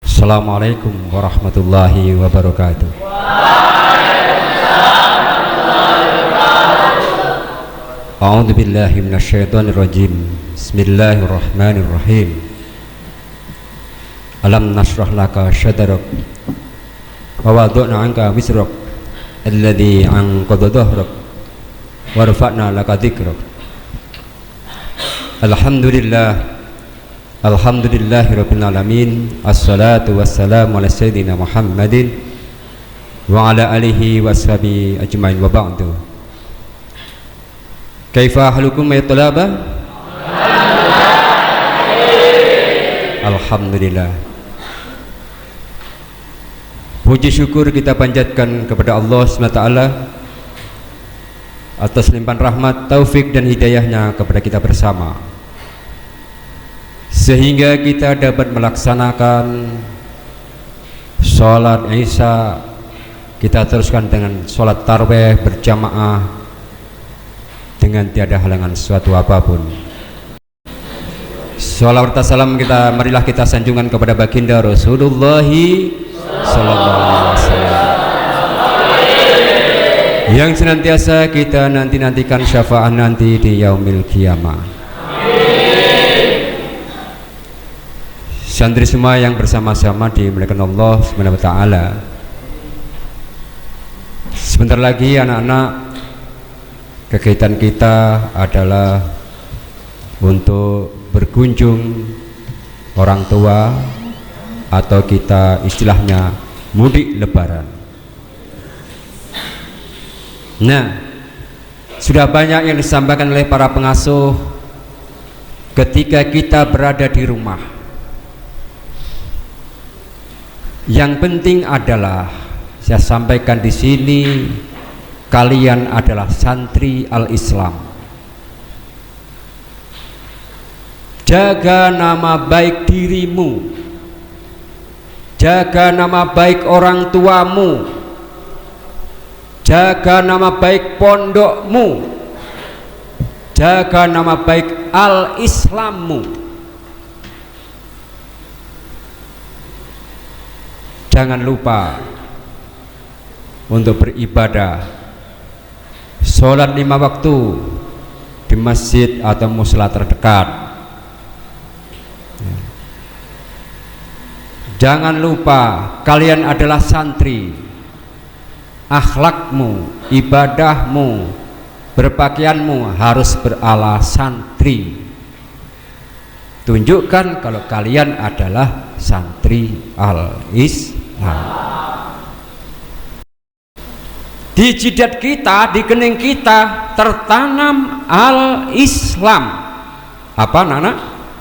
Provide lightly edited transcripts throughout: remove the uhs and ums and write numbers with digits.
Assalamualaikum warahmatullahi wabarakatuh. A'udzu billahi minasyaitonir rajim. Bismillahirrahmanirrahim. Alam nashrah laka sadrak wa wada'na 'anka wizrak alladzi 'anqadha dhahrak wa rafa'na laka dzikrak. Alhamdulillah. Alhamdulillahirabbil alamin. Assalatu wassalamu ala sayyidina Muhammadin wa ala alihi washabihi ajmain wa ba'du. Kaifa halukum ya talaba? Alhamdulillah. Puji syukur kita panjatkan kepada Allah SWT atas limpahan rahmat, taufik dan hidayahnya kepada kita bersama, sehingga kita dapat melaksanakan sholat Isya. Kita teruskan dengan sholat tarawih berjamaah dengan tiada halangan suatu apapun. Sholawat salam kita, marilah kita sanjungan kepada baginda Rasulullah sallallahu alaihi wasallam yang senantiasa kita nanti-nantikan syafaat nanti di yaumil qiyamah. Santri semua yang bersama-sama dimuliakan Allah Subhanahu wa taala. Sebentar lagi anak-anak, kegiatan kita adalah untuk berkunjung orang tua, atau kita istilahnya mudik lebaran. Nah, sudah banyak yang disampaikan oleh para pengasuh ketika kita berada di rumah. Yang penting adalah saya sampaikan di sini, kalian adalah santri al-Islam. Jaga nama baik dirimu, jaga nama baik orang tuamu, jaga nama baik pondokmu, jaga nama baik al-Islammu. Jangan lupa untuk beribadah, sholat 5 waktu di masjid atau musala terdekat. Jangan lupa kalian adalah santri. Akhlakmu, ibadahmu, berpakaianmu harus berala santri. Tunjukkan kalau kalian adalah santri al-Islam. Di jidat kita, di kening kita tertanam al-Islam. Apa anak-anak?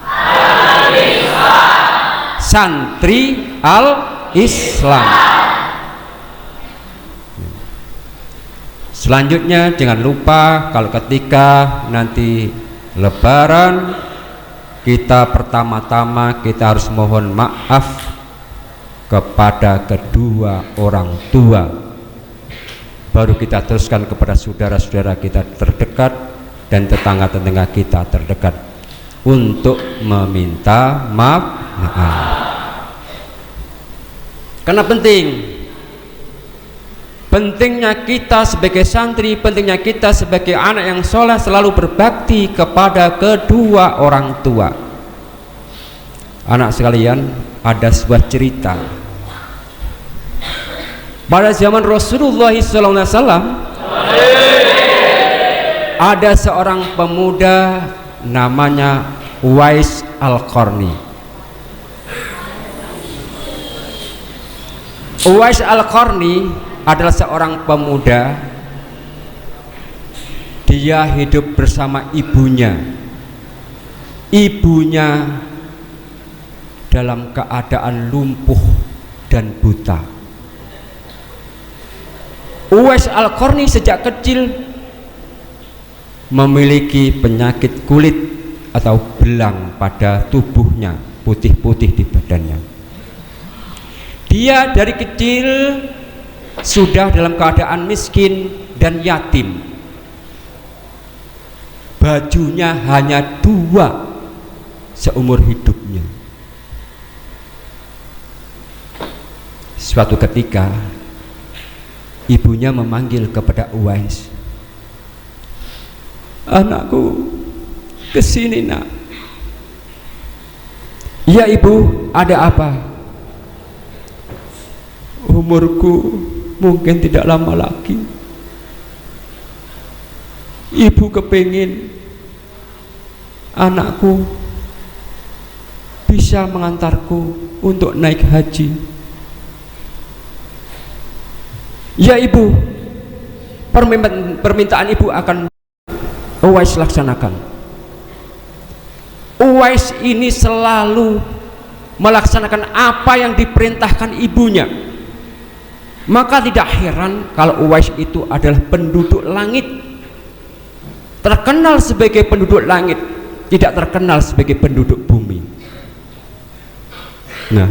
Al-Islam. Santri al-Islam. Selanjutnya jangan lupa kalau ketika nanti lebaran, kita pertama-tama kita harus mohon maaf kepada kedua orang tua, baru kita teruskan kepada saudara-saudara kita terdekat dan tetangga-tetangga kita terdekat untuk meminta maaf. Karena pentingnya kita sebagai santri, pentingnya kita sebagai anak yang soleh selalu berbakti kepada kedua orang tua. Anak sekalian, ada sebuah cerita. Pada zaman Rasulullah SAW, ada seorang pemuda namanya Uwais Al-Qarni. Uwais Al-Qarni adalah seorang pemuda. Dia hidup bersama ibunya. Ibunya dalam keadaan lumpuh dan buta. Uwais Al-Qarni sejak kecil memiliki penyakit kulit atau belang pada tubuhnya, putih-putih di badannya. Dia dari kecil sudah dalam keadaan miskin dan yatim. bajunya hanya 2 seumur hidupnya. Suatu ketika ibunya memanggil kepada Uwais, "Anakku, kesini nak." "Ya ibu, ada apa?" "Umurku mungkin tidak lama lagi. Ibu kepingin anakku bisa mengantarku untuk naik haji." "Ya ibu, permintaan ibu akan Uwais laksanakan." Uwais ini selalu melaksanakan apa yang diperintahkan ibunya. Maka tidak heran kalau Uwais itu adalah penduduk langit, terkenal sebagai penduduk langit, tidak terkenal sebagai penduduk bumi. Nah,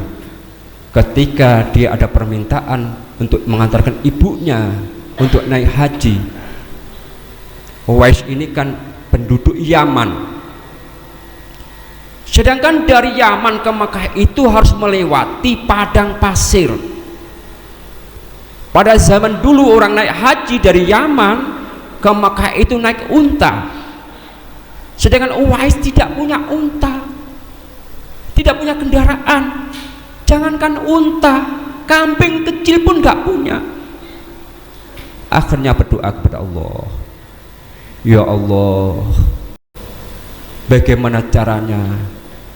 ketika dia ada permintaan untuk mengantarkan ibunya untuk naik haji, Uwais ini kan penduduk Yaman, sedangkan dari Yaman ke Mekah itu harus melewati padang pasir. Pada zaman dulu orang naik haji dari Yaman ke Mekah itu naik unta, sedangkan Uwais tidak punya unta, tidak punya kendaraan, jangankan unta, kambing kecil pun gak punya. Akhirnya berdoa kepada Allah, "Ya Allah, bagaimana caranya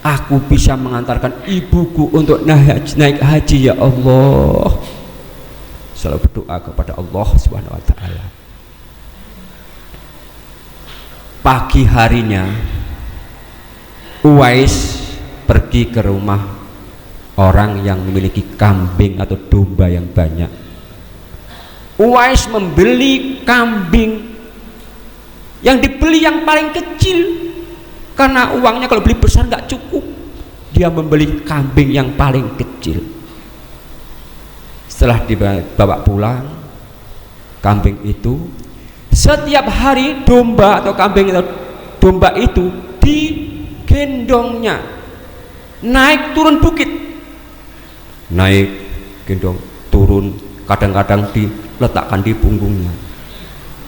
aku bisa mengantarkan ibuku untuk naik haji ya Allah?" Selalu berdoa kepada Allah Subhanahu wa ta'ala. Pagi harinya Uwais pergi ke rumah orang yang memiliki kambing atau domba yang banyak. Uwais membeli kambing yang dibeli yang paling kecil, karena uangnya kalau beli besar nggak cukup. Dia membeli kambing yang paling kecil. Setelah dibawa pulang kambing itu, setiap hari domba atau kambing atau domba itu digendongnya naik turun bukit, naik gendong turun, kadang-kadang diletakkan di punggungnya.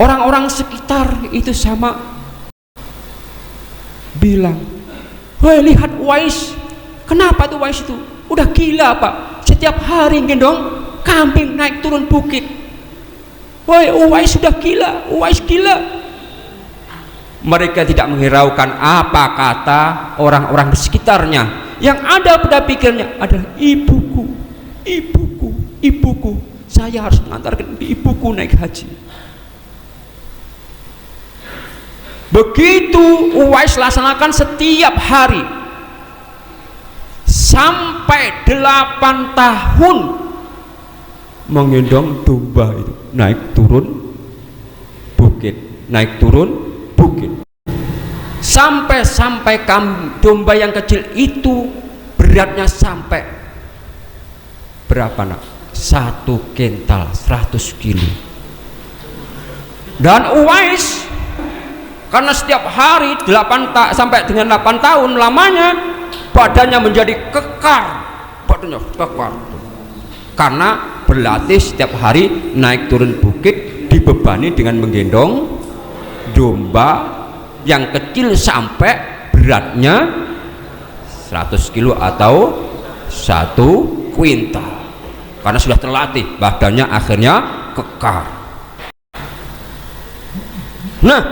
Orang-orang sekitar itu sama bilang, "Woi, lihat Uwais, kenapa tuh Uwais itu? Udah gila apa? Setiap hari gendong kambing naik turun bukit. Woi, Uwais sudah gila, Uwais gila." Mereka tidak menghiraukan apa kata orang-orang di sekitarnya. Yang ada pada pikirnya adalah ibuku, ibuku, ibuku. Saya harus mengantarkan ibuku naik haji. Begitu Uwais laksanakan setiap hari sampai 8 tahun menggendong domba itu naik turun bukit, naik turun bukit, sampai domba yang kecil itu beratnya sampai berapa nak? 1 kental, 100 kilo. Dan Uwais karena setiap hari sampai dengan 8 tahun lamanya badannya menjadi kekar, badannya kekar karena berlatih setiap hari naik turun bukit, dibebani dengan menggendong domba yang kecil sampai beratnya 100 kilo atau 1 kuintal. Karena sudah terlatih, badannya akhirnya kekar. Nah,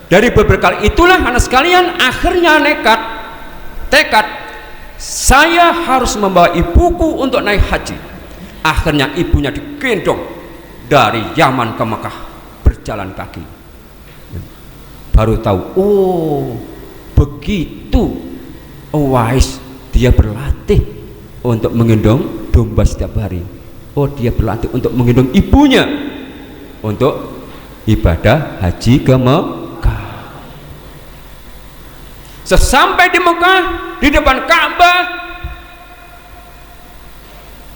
dari beberapa itulah anak sekalian akhirnya tekad, saya harus membawa ibuku untuk naik haji. Akhirnya ibunya digendong dari Yaman ke Mekah berjalan kaki. Baru tahu, oh begitu Uwais dia berlatih untuk menggendong domba setiap hari. Oh, dia berlatih untuk menggendong ibunya untuk ibadah haji ke Mekah. Sesampai di Mekah, di depan Ka'bah,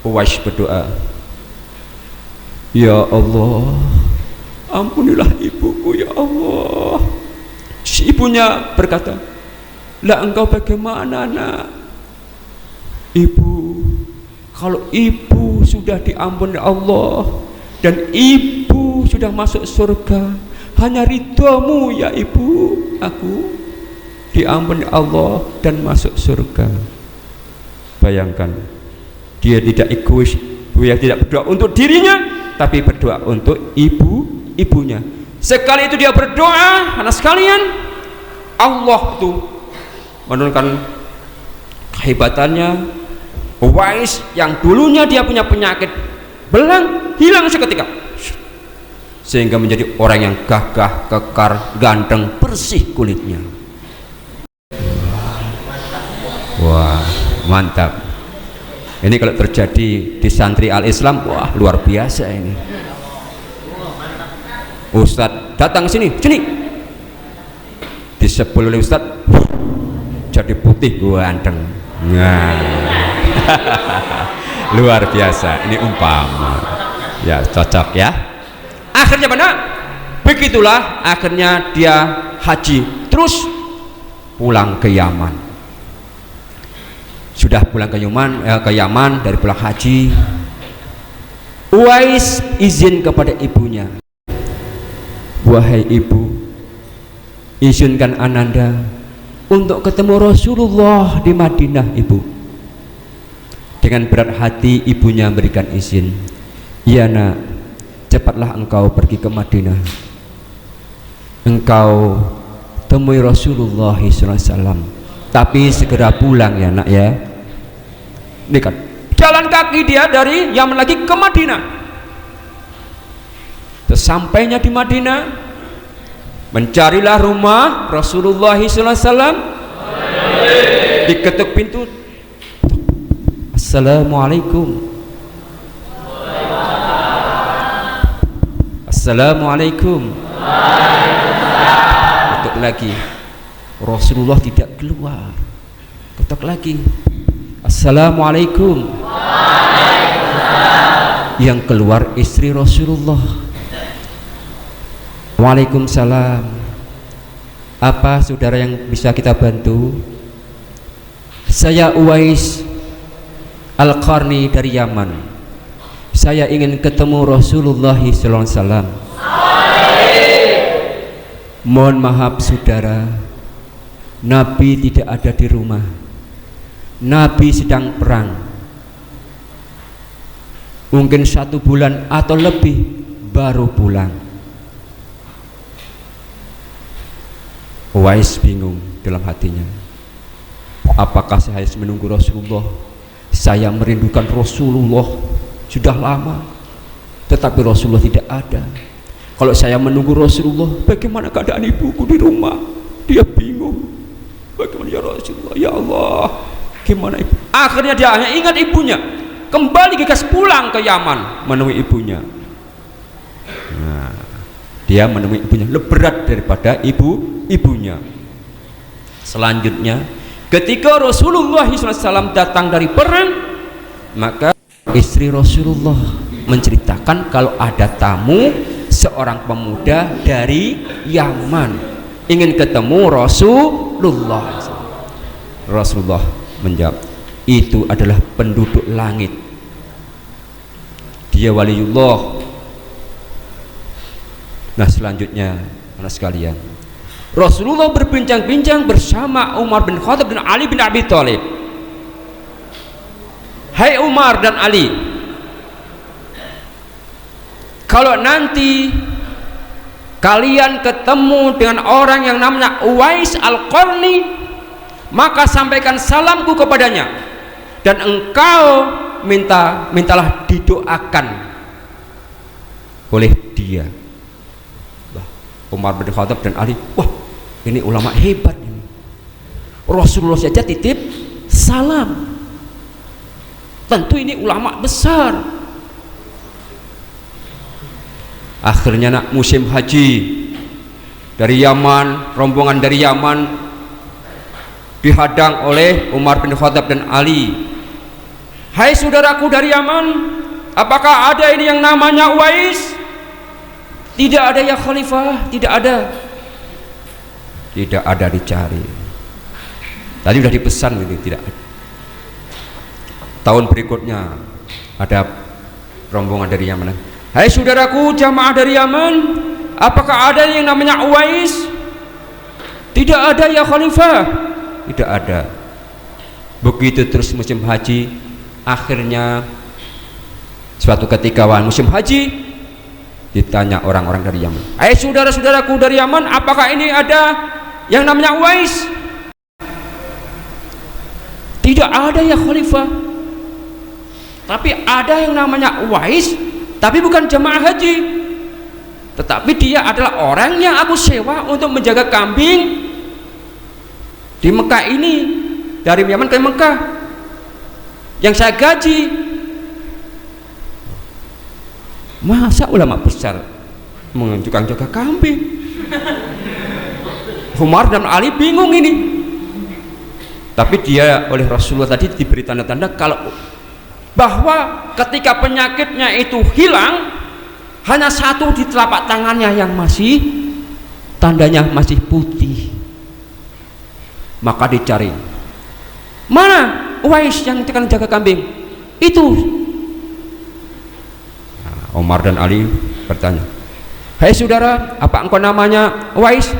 Uwais berdoa, "Ya Allah, ampunilah ibuku ya Allah. Si ibunya berkata, lah engkau bagaimana nak? Ibu, kalau ibu sudah diampuni Allah dan ibu sudah masuk surga, hanya ridhamu ya ibu, aku diampuni Allah dan masuk surga. Bayangkan, dia tidak egois, dia tidak berdoa untuk dirinya, tapi berdoa untuk ibunya. Sekali itu dia berdoa, anak sekalian, Allah itu menurunkan kehebatannya. Uwais yang dulunya dia punya penyakit belang, hilang seketika, sehingga menjadi orang yang gagah, kekar, ganteng, bersih kulitnya. Wah, mantap. Ini kalau terjadi di santri al-Islam, wah luar biasa ini. Ustadz datang sini, disebut oleh Ustadz, jadi putih ganteng. Nah. Luar biasa, ini umpama ya, cocok ya. Akhirnya mana? Begitulah akhirnya dia haji, terus pulang ke Yaman. Sudah pulang ke Yaman dari pulang haji, Uwais izin kepada ibunya, wahai ibu, izinkan ananda untuk ketemu Rasulullah di Madinah ibu. Dengan berat hati ibunya memberikan izin. Iya nak, cepatlah engkau pergi ke Madinah, engkau temui Rasulullah SAW, tapi segera pulang ya nak ya. Ini kan jalan kaki dia dari Yaman lagi ke Madinah. Sesampainya di Madinah, mencarilah rumah Rasulullah SAW. Diketuk pintu, Assalamualaikum. Assalamualaikum. Ketuk lagi, Rasulullah tidak keluar. Ketuk lagi, Assalamualaikum. Yang keluar istri Rasulullah. Waalaikumsalam. Apa saudara yang bisa kita bantu? Saya Uwais Al-Qarni dari Yaman. Saya ingin ketemu Rasulullah SAW. Mohon maaf saudara, Nabi tidak ada di rumah. Nabi sedang perang. Mungkin 1 bulan atau lebih baru pulang. Uwais bingung dalam hatinya. Apakah saya harus menunggu Rasulullah? Saya merindukan Rasulullah sudah lama, tetapi Rasulullah tidak ada. Kalau saya menunggu Rasulullah, bagaimana keadaan ibuku di rumah? Dia bingung. Bagaimana ya Rasulullah? Ya Allah, gimana ibu? Akhirnya dia hanya ingat ibunya. Kembali gegas pulang ke Yaman menemui ibunya. Nah, dia menemui ibunya lebih berat daripada ibunya. Selanjutnya, ketika Rasulullah SAW datang dari perang, maka istri Rasulullah menceritakan kalau ada tamu seorang pemuda dari Yaman ingin ketemu Rasulullah. Rasulullah menjawab, itu adalah penduduk langit, dia waliullah. Nah selanjutnya anak sekalian, Rasulullah berbincang-bincang bersama Umar bin Khattab dan Ali bin Abi Thalib. Hai Umar dan Ali, kalau nanti kalian ketemu dengan orang yang namanya Uwais Al-Qarni, maka sampaikan salamku kepadanya, dan engkau mintalah didoakan oleh dia. Umar bin Khattab dan Ali, wah ini ulama hebat ini. Rasulullah saja titip salam, tentu ini ulama besar. Akhirnya nak musim haji dari Yaman, rombongan dari Yaman dihadang oleh Umar bin Khattab dan Ali. Hai saudaraku dari Yaman, apakah ada ini yang namanya Uwais? Tidak ada ya Khalifah, tidak ada. Tidak ada, dicari. Tadi sudah dipesan gitu, tidak ada. Tahun berikutnya ada rombongan dari Yaman. Hai saudaraku jamaah dari Yaman, apakah ada yang namanya Uwais? Tidak ada ya Khalifah. Tidak ada. Begitu terus musim haji, akhirnya suatu ketika musim haji ditanya orang-orang dari Yaman, hai saudara-saudaraku dari Yaman, apakah ini ada yang namanya Uwais? Tidak ada ya Khalifah. Tapi ada yang namanya Uwais, tapi bukan jamaah haji, tetapi dia adalah orang yang aku sewa untuk menjaga kambing di Mekah ini, dari Yaman ke Mekah, yang saya gaji. Masa ulama besar menunjukkan jaga kambing? Umar dan Ali bingung ini. Tapi dia oleh Rasulullah tadi diberi tanda-tanda kalau bahwa ketika penyakitnya itu hilang, hanya satu di telapak tangannya yang masih tandanya masih putih. Maka dicari, mana Uwais yang tekan jaga kambing itu? Nah, Umar dan Ali bertanya, hai saudara, apa engkau namanya Uwais?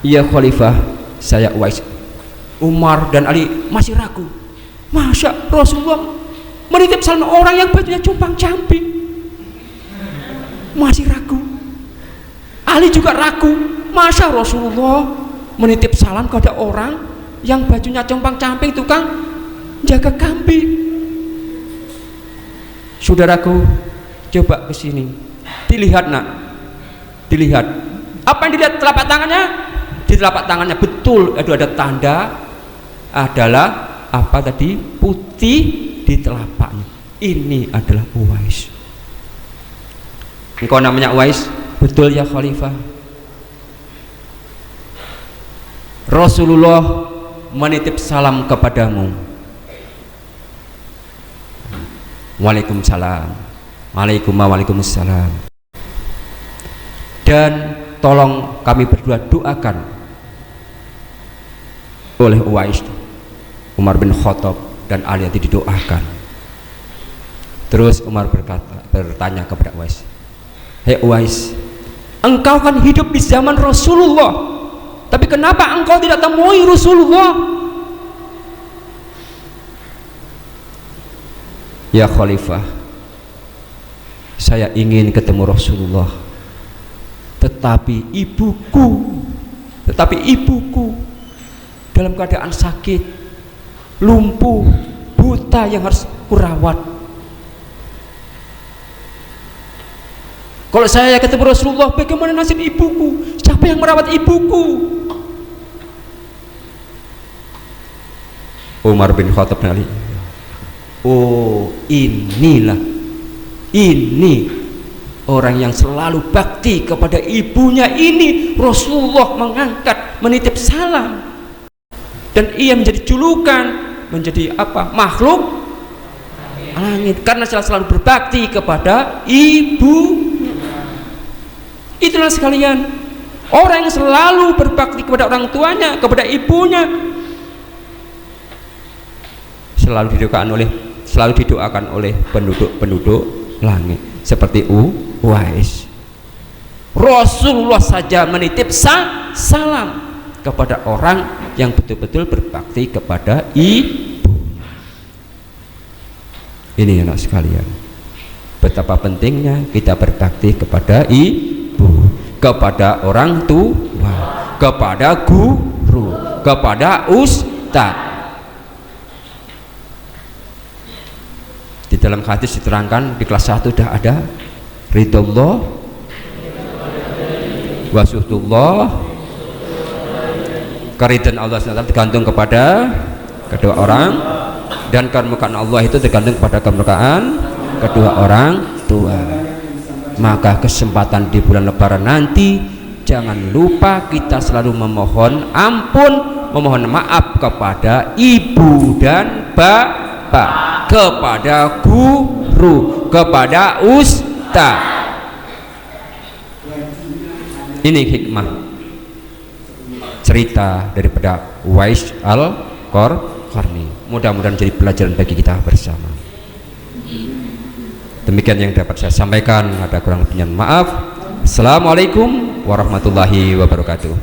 Iya Khalifah, saya Uwais. Umar dan Ali masih ragu. Masa Rasulullah menitip salam orang yang bajunya compang-camping? Masih ragu. Ali juga ragu. Masa Rasulullah menitip salam kepada orang yang bajunya compang-camping, tukang jaga kambing? Saudaraku, coba ke sini. Dilihat nak. Dilihat. Apa yang dilihat telapak tangannya? Di telapak tangannya betul ada tanda, adalah apa tadi, putih di telapaknya. Ini adalah Uwais. Engkau namanya Uwais? Betul ya Khalifah. Rasulullah menitip salam kepadamu. Waalaikumsalam. Waalaikumsalam. Dan tolong kami berdua doakan oleh Uwais, Umar bin Khattab dan Ali didoakan. Terus Umar bertanya kepada Uwais, hei Uwais, engkau kan hidup di zaman Rasulullah, tapi kenapa engkau tidak temui Rasulullah? Ya Khalifah, saya ingin ketemu Rasulullah, tetapi ibuku dalam keadaan sakit, lumpuh, buta yang harus kurawat. Kalau saya ketemu Rasulullah, bagaimana nasib ibuku? Siapa yang merawat ibuku? Umar bin Khattab dan Ali, oh ini orang yang selalu bakti kepada ibunya. Ini Rasulullah mengangkat, menitip salam, dan ia menjadi julukan, menjadi apa, makhluk langit, karena selalu berbakti kepada ibu. Itulah sekalian, orang yang selalu berbakti kepada orang tuanya, kepada ibunya, selalu didoakan oleh penduduk langit, seperti Uwais. Rasulullah saja menitip salam kepada orang yang betul-betul berbakti kepada ibu. Ini anak sekalian, betapa pentingnya kita berbakti kepada ibu, kepada orang tua, kepada guru, kepada ustadz. Di dalam hadis diterangkan, di kelas 1 sudah ada ridullah wa suhtullah, keridhaan Allah SWT tergantung kepada kedua orang, dan kemurkaan Allah itu tergantung kepada kemurkaan kedua orang tua. Maka kesempatan di bulan Lebaran nanti, jangan lupa kita selalu memohon ampun, memohon maaf kepada ibu dan bapak, kepada guru, kepada ustaz. Ini hikmah. cerita daripada Uwais Al-Qarni. Mudah-mudahan jadi pelajaran bagi kita bersama. Demikian yang dapat saya sampaikan, ada kurang lebihnya maaf. Assalamualaikum warahmatullahi wabarakatuh.